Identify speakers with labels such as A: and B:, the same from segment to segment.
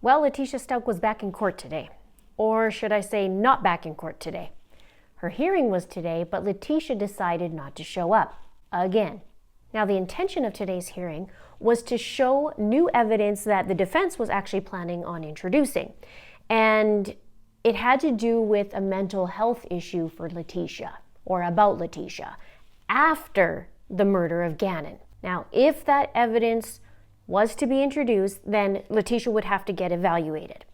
A: Well, Letecia Stauch was back in court today. Or should I say not back in court today. Her hearing was today, but Letecia decided not to show up again. Now, the intention of today's hearing was to show new evidence that the defense was actually planning on introducing. And it had to do with a mental health issue for Letecia, or about Letecia, after the murder of Gannon. Now, if that evidence was to be introduced, then Letecia would have to get evaluated.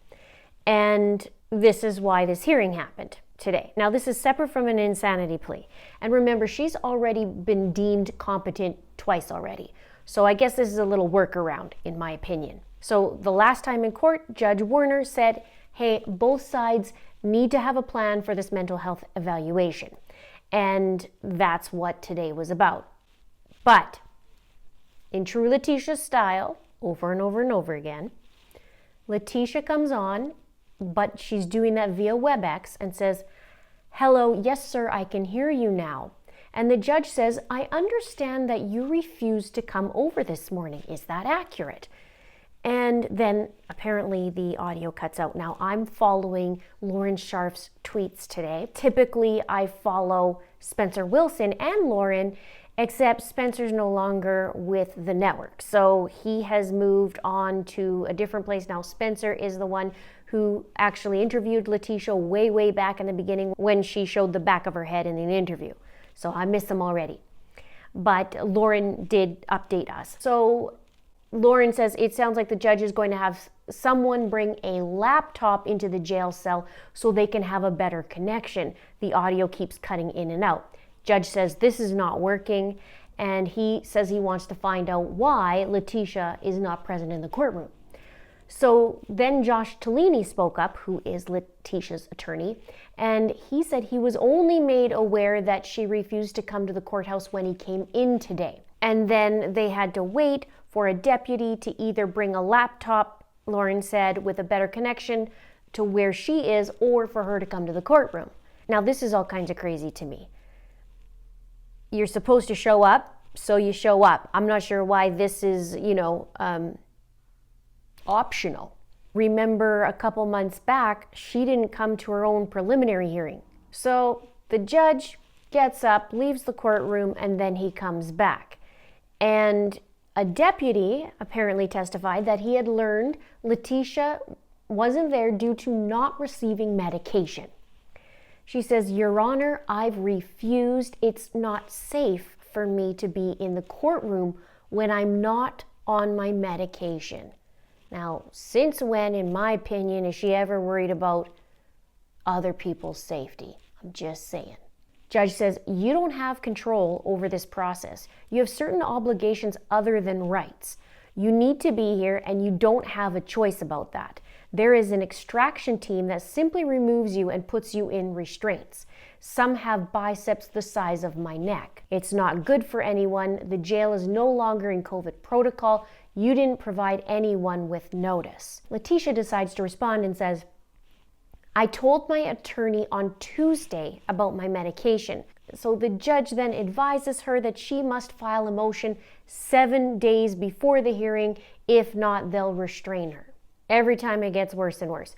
A: And this is why this hearing happened today. Now, this is separate from an insanity plea. And remember, she's already been deemed competent twice already. So I guess this is a little workaround, in my opinion. So the last time in court, Judge Werner said, hey, both sides need to have a plan for this mental health evaluation. And that's what today was about. But in true Letecia style, over and over and over again, Letecia comes on, but she's doing that via WebEx and says, hello, yes, sir, I can hear you now. And the judge says, I understand that you refused to come over this morning. Is that accurate? And then apparently the audio cuts out. Now, I'm following Lauren Sharf's tweets today. Typically, I follow Spencer Wilson and Lauren, except Spencer's no longer with the network. So he has moved on to a different place now. Spencer is the one who actually interviewed Letecia way, way back in the beginning when she showed the back of her head in an interview. So I miss him already. But Lauren did update us. So Lauren says it sounds like the judge is going to have someone bring a laptop into the jail cell so they can have a better connection. The audio keeps cutting in and out. Judge says this is not working, and he says he wants to find out why Letecia is not present in the courtroom. So then Josh Tellini spoke up, who is Letecia's attorney, and he said he was only made aware that she refused to come to the courthouse when he came in today. And then they had to wait for a deputy to either bring a laptop, Lauren said, with a better connection to where she is, or for her to come to the courtroom. Now, this is all kinds of crazy to me. You're supposed to show up, so you show up. I'm not sure why this is, optional. Remember a couple months back, she didn't come to her own preliminary hearing. So the judge gets up, leaves the courtroom, and then he comes back. And a deputy apparently testified that he had learned Letecia wasn't there due to not receiving medication. She says, Your Honor, I've refused. It's not safe for me to be in the courtroom when I'm not on my medication. Now, since when, in my opinion, is she ever worried about other people's safety? I'm just saying. Judge says, you don't have control over this process. You have certain obligations other than rights. You need to be here and you don't have a choice about that. There is an extraction team that simply removes you and puts you in restraints. Some have biceps the size of my neck. It's not good for anyone. The jail is no longer in COVID protocol. You didn't provide anyone with notice. Letecia decides to respond and says, I told my attorney on Tuesday about my medication. So the judge then advises her that she must file a motion 7 days before the hearing. If not, they'll restrain her. Every time it gets worse and worse.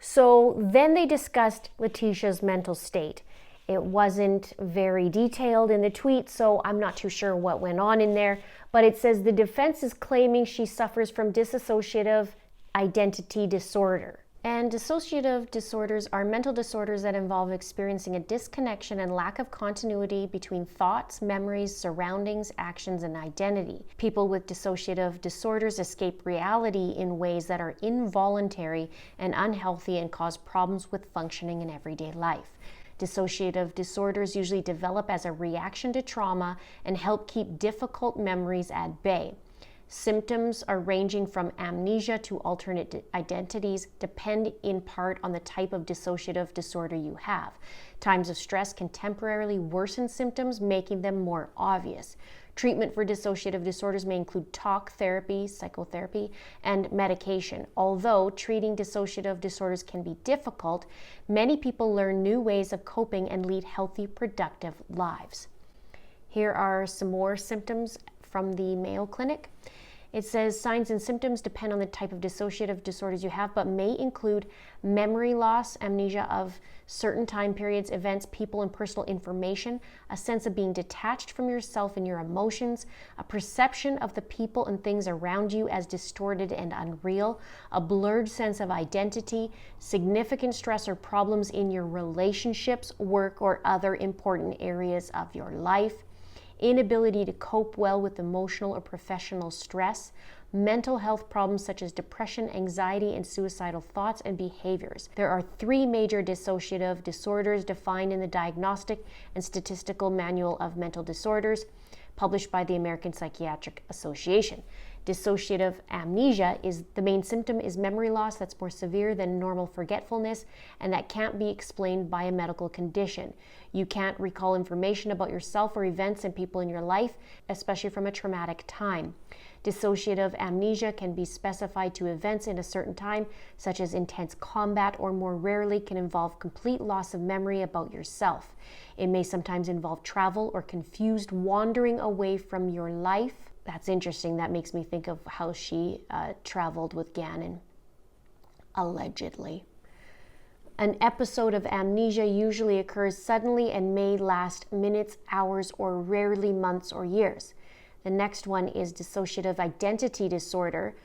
A: So then they discussed Letecia's mental state. It wasn't very detailed in the tweet, so I'm not too sure what went on in there. But it says the defense is claiming she suffers from dissociative identity disorder. And dissociative disorders are mental disorders that involve experiencing a disconnection and lack of continuity between thoughts, memories, surroundings, actions, and identity. People with dissociative disorders escape reality in ways that are involuntary and unhealthy and cause problems with functioning in everyday life. Dissociative disorders usually develop as a reaction to trauma and help keep difficult memories at bay. Symptoms are ranging from amnesia to alternate identities, depend in part on the type of dissociative disorder you have. Times of stress can temporarily worsen symptoms, making them more obvious. Treatment for dissociative disorders may include talk therapy, psychotherapy, and medication. Although treating dissociative disorders can be difficult, many people learn new ways of coping and lead healthy, productive lives. Here are some more symptoms from the Mayo Clinic. It says signs and symptoms depend on the type of dissociative disorders you have, but may include memory loss, amnesia of certain time periods, events, people, and personal information, a sense of being detached from yourself and your emotions, a perception of the people and things around you as distorted and unreal, a blurred sense of identity, significant stress or problems in your relationships, work, or other important areas of your life, inability to cope well with emotional or professional stress, mental health problems such as depression, anxiety, and suicidal thoughts and behaviors. There are 3 major dissociative disorders defined in the Diagnostic and Statistical Manual of Mental Disorders, published by the American Psychiatric Association. Dissociative amnesia is the main symptom is memory loss that's more severe than normal forgetfulness, and that can't be explained by a medical condition. You can't recall information about yourself or events and people in your life, especially from a traumatic time. Dissociative amnesia can be specified to events in a certain time, such as intense combat, or more rarely can involve complete loss of memory about yourself. It may sometimes involve travel or confused wandering away from your life. That's interesting. That makes me think of how she traveled with Gannon, allegedly. An episode of amnesia usually occurs suddenly and may last minutes, hours, or rarely months or years. The next one is dissociative identity disorder,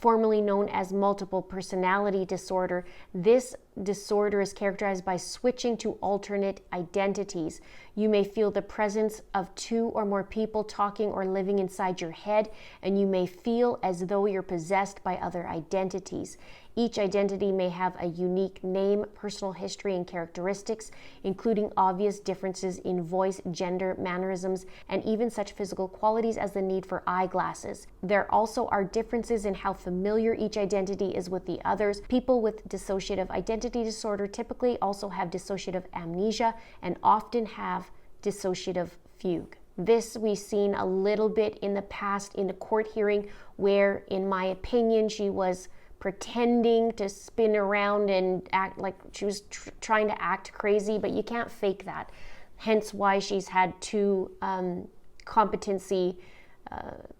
A: formerly known as multiple personality disorder. This disorder is characterized by switching to alternate identities. You may feel the presence of 2 or more people talking or living inside your head, and you may feel as though you're possessed by other identities. Each identity may have a unique name, personal history, and characteristics, including obvious differences in voice, gender, mannerisms, and even such physical qualities as the need for eyeglasses. There also are differences in how familiar each identity is with the others. People with dissociative identity disorder typically also have dissociative amnesia and often have dissociative fugue. This we've seen a little bit in the past in a court hearing where, in my opinion, she was pretending to spin around and act like she was trying to act crazy, but you can't fake that. Hence why she's had 2 competency,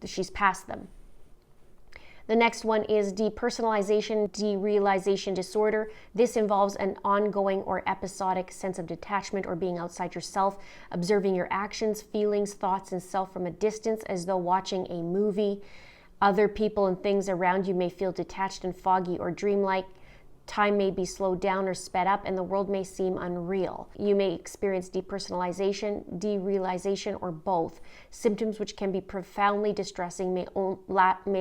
A: she's passed them. The next one is depersonalization, derealization disorder. This involves an ongoing or episodic sense of detachment or being outside yourself, observing your actions, feelings, thoughts, and self from a distance as though watching a movie. Other people and things around you may feel detached and foggy or dreamlike. Time may be slowed down or sped up, and the world may seem unreal. You may experience depersonalization, derealization, or both. Symptoms which can be profoundly distressing may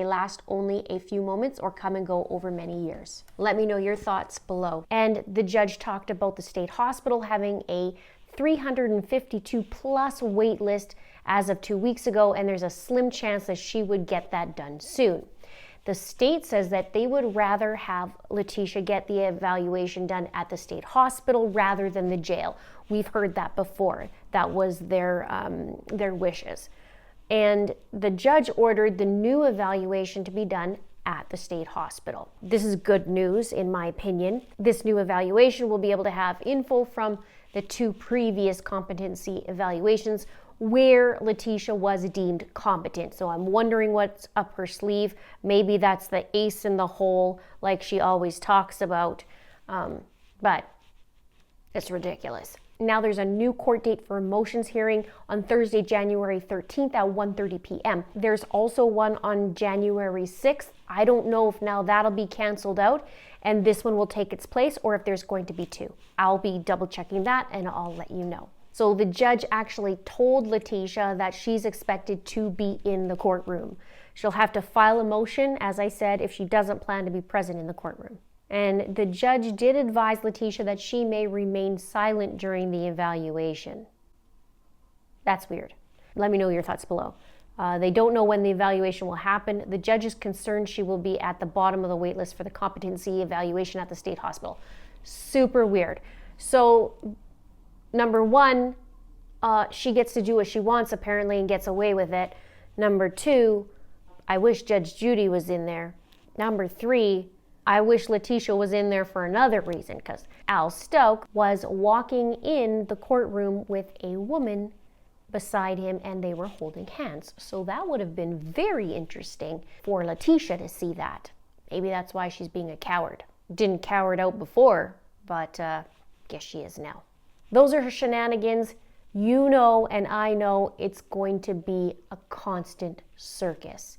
A: last only a few moments or come and go over many years. Let me know your thoughts below. And the judge talked about the state hospital having a 352 plus wait list as of 2 weeks ago, and there's a slim chance that she would get that done soon. The state says that they would rather have Letecia get the evaluation done at the state hospital rather than the jail. We've heard that before. That was their wishes. And the judge ordered the new evaluation to be done at the state hospital. This is good news, in my opinion. This new evaluation will be able to have info from the 2 previous competency evaluations where Letecia was deemed competent. So I'm wondering what's up her sleeve. Maybe that's the ace in the hole like she always talks about, but it's ridiculous. Now there's a new court date for a motions hearing on Thursday, January 13th at 1:30 p.m. There's also one on January 6th. I don't know if now that'll be canceled out and this one will take its place, or if there's going to be 2. I'll be double checking that and I'll let you know. So the judge actually told Letecia that she's expected to be in the courtroom. She'll have to file a motion, as I said, if she doesn't plan to be present in the courtroom. And the judge did advise Letecia that she may remain silent during the evaluation. That's weird. Let me know your thoughts below. They don't know when the evaluation will happen. The judge is concerned she will be at the bottom of the wait list for the competency evaluation at the state hospital. Super weird. So, number 1, she gets to do what she wants apparently and gets away with it. Number 2, I wish Judge Judy was in there. Number 3, I wish Letecia was in there for another reason, because Al Stauch was walking in the courtroom with a woman beside him and they were holding hands. So that would have been very interesting for Letecia to see that. Maybe that's why she's being a coward. Didn't cower out before, but guess she is now. Those are her shenanigans. You know and I know it's going to be a constant circus.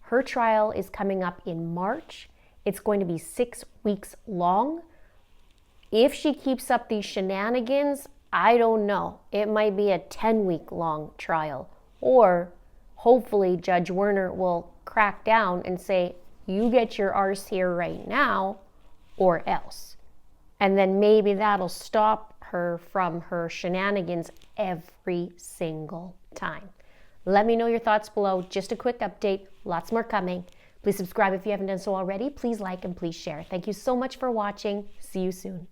A: Her trial is coming up in March. It's going to be 6 weeks long. If she keeps up these shenanigans, I don't know. It might be a 10-week long trial. Or hopefully Judge Werner will crack down and say, you get your arse here right now or else. And then maybe that'll stop her from her shenanigans every single time. Let me know your thoughts below. Just a quick update. Lots more coming. Please subscribe if you haven't done so already. Please like and please share. Thank you so much for watching. See you soon.